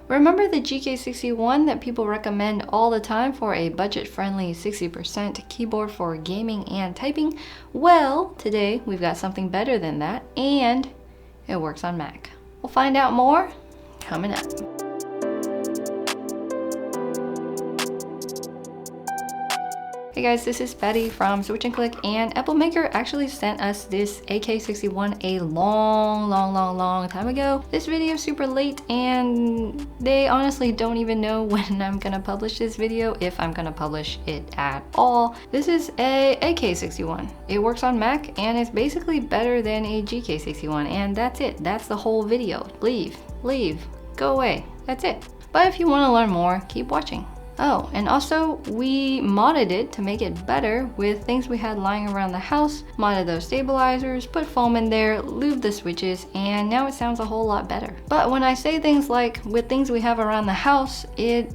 Remember the GK61 that people recommend all the time for a budget-friendly 60% keyboard for gaming and typing? Well, today we've got something better than that, and it works on Mac. We'll find out more coming up. Hey guys, this is Betty from Switch and Click, and Applemaker actually sent us this AK61 a long time ago. This video is super late and they honestly don't even know when I'm gonna publish this video, if I'm gonna publish it at all. This is a AK61. It works on Mac and it's basically better than a GK61, and that's it. That's the whole video. Leave, go away. That's it. But if you want to learn more, keep watching. Oh, and also we modded it to make it better with things we had lying around the house, modded those stabilizers, put foam in there, lubed the switches, and now it sounds a whole lot better. But when I say things like with things we have around the house, it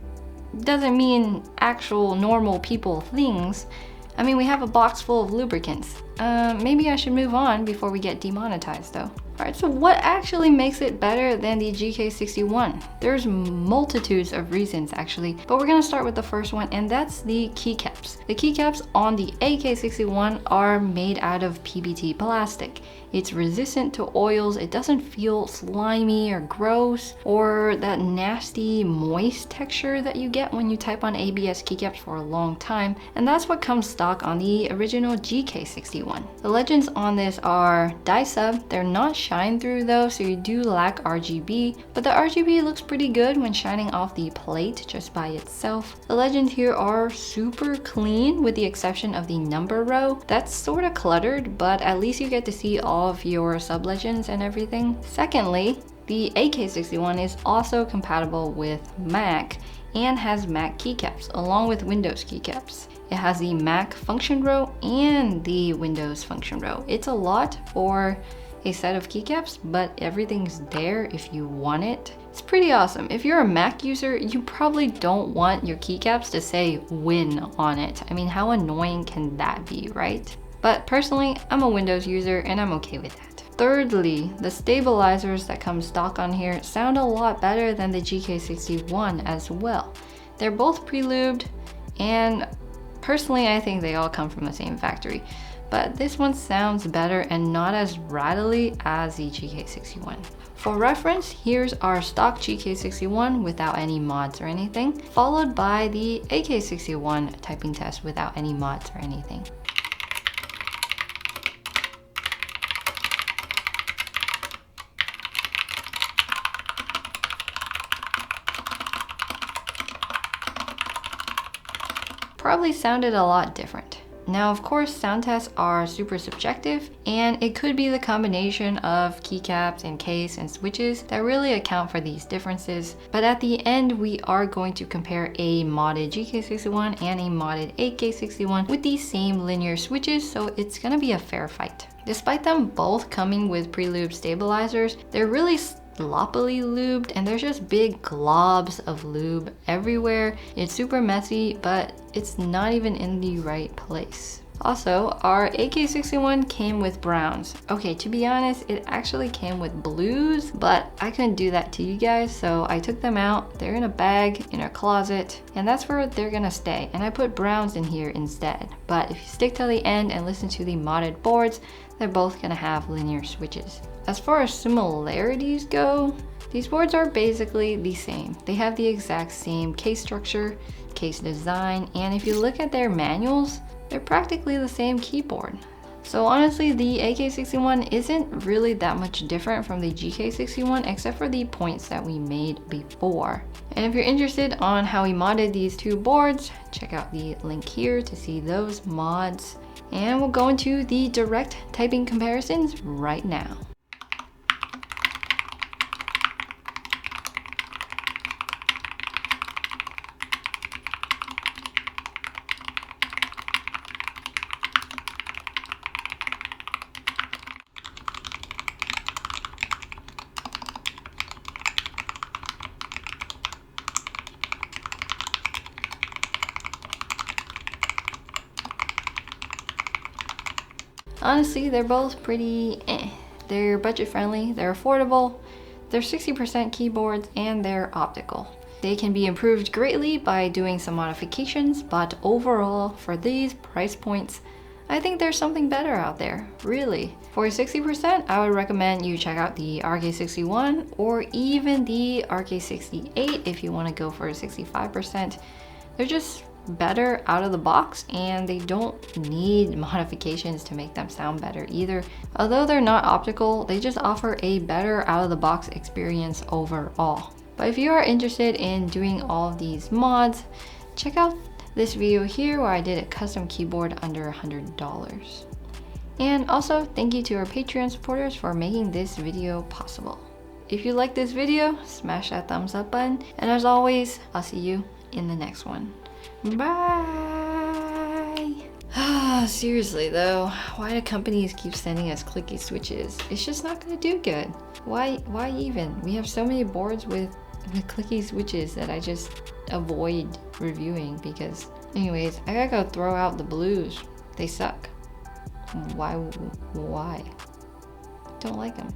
doesn't mean actual normal people things. I mean, we have a box full of lubricants. Maybe I should move on before we get demonetized though. Alright, so what actually makes it better than the GK61? There's multitudes of reasons actually, but we're gonna start with the first one, and that's the keycaps. The keycaps on the AK61 are made out of PBT plastic. It's resistant to oils, it doesn't feel slimy or gross, or that nasty moist texture that you get when you type on ABS keycaps for a long time, and that's what comes stock on the original GK61. The legends on this are dye sub. They're not shine through though, so you do lack RGB, but the RGB looks pretty good when shining off the plate just by itself. The legends here are super clean with the exception of the number row. That's sort of cluttered, but at least you get to see all of your sub legends and everything. Secondly, the AK61 is also compatible with Mac and has Mac keycaps along with Windows keycaps. It has the Mac function row and the Windows function row. It's a lot for a set of keycaps, but everything's there if you want it. It's pretty awesome. If you're a Mac user, you probably don't want your keycaps to say Win on it. I mean, how annoying can that be, right? But personally, I'm a Windows user and I'm okay with that. Thirdly, the stabilizers that come stock on here sound a lot better than the GK61 as well. They're both pre-lubed, and personally I think they all come from the same factory, but this one sounds better and not as rattly as the GK61. For reference, here's our stock GK61 without any mods or anything, followed by the AK61 typing test without any mods or anything. Probably sounded a lot different. Now, of course, sound tests are super subjective, and it could be the combination of keycaps and case and switches that really account for these differences. But at the end, we are going to compare a modded GK61 and a modded AK61 with these same linear switches, so it's gonna be a fair fight. Despite them both coming with pre-lubed stabilizers, they're really sloppily lubed, and there's just big globs of lube everywhere. It's super messy, but it's not even in the right place. Also, our AK61 came with browns. Okay, to be honest, it actually came with blues, but I couldn't do that to you guys, so I took them out. They're in a bag in our closet, and that's where they're gonna stay. And I put browns in here instead. But if you stick till the end and listen to the modded boards, they're both gonna have linear switches. As far as similarities go, these boards are basically the same. They have the exact same case structure, case design, and if you look at their manuals, they're practically the same keyboard. So honestly, the AK61 isn't really that much different from the GK61 except for the points that we made before. And if you're interested on how we modded these two boards, check out the link here to see those mods. And we'll go into the direct typing comparisons right now. Honestly, they're both pretty They're budget friendly, they're affordable, They're 60% keyboards and they're optical. They can be improved greatly by doing some modifications, but overall, for these price points, I think there's something better out there, really. For 60%, I would recommend you check out the RK61 or even the RK68 if you want to go for 65%. They're just better out of the box and they don't need modifications to make them sound better either. Although they're not optical, they just offer a better out of the box experience overall. But if you are interested in doing all of these mods, check out this video here where I did a custom keyboard under $100. And also thank you to our Patreon supporters for making this video possible. If you like this video, smash that thumbs up button, and as always, I'll see you in the next one. Bye! Seriously though, why do companies keep sending us clicky switches? It's just not gonna do good. Why even? We have so many boards with clicky switches that I just avoid reviewing because anyways, I gotta go throw out the blues. They suck. Why? Don't like them.